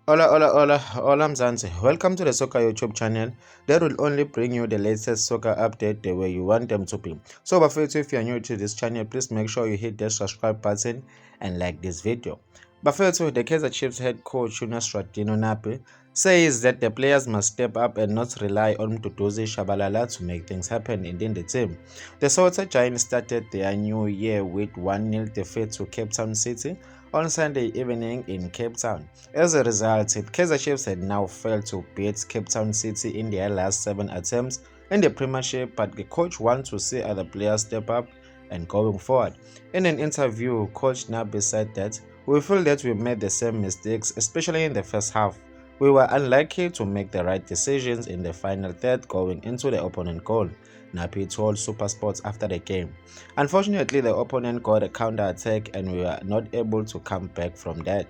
Hola Mzansi. Welcome to the Soccer YouTube channel that will only bring you the latest soccer update the way you want them to be. So, if you are new to this channel, please make sure you hit the subscribe button and like this video. Bafethu, the Kaizer Chiefs head coach Yunus Radino Napi says that the players must step up and not rely on Duduzi Shabalala to make things happen within the team. The Salter Giants started their new year with 1-0 defeat to Cape Town City on Sunday evening in Cape Town. As a result, Kaizer Chiefs had now failed to beat Cape Town City in their last 7 attempts in the Premiership, but the coach wants to see other players step up and going forward. In an interview, Coach Nabi said that we feel that we made the same mistakes, especially in the first half. We were unlucky to make the right decisions in the final third going into the opponent goal, Napi told Supersports after the game. Unfortunately, the opponent got a counter-attack and we were not able to come back from that.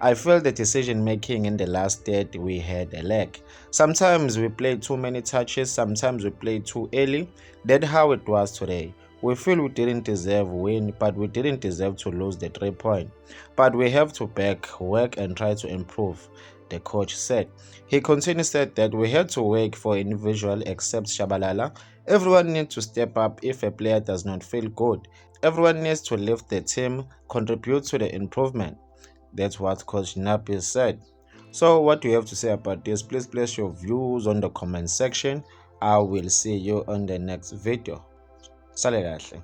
I feel the decision making in the last third we had a lack. Sometimes we played too many touches, sometimes we played too early. That's how it was today. We feel we didn't deserve win, but we didn't deserve to lose the 3 points. But we have to work and try to improve, the coach said. He continued said that we had to work for individual except Shabalala. Everyone needs to step up if a player does not feel good. Everyone needs to lift the team, contribute to the improvement. That's what Coach Napi said. So what do you have to say about this? Please place your views on the comment section. I will see you on the next video. Sale kahle.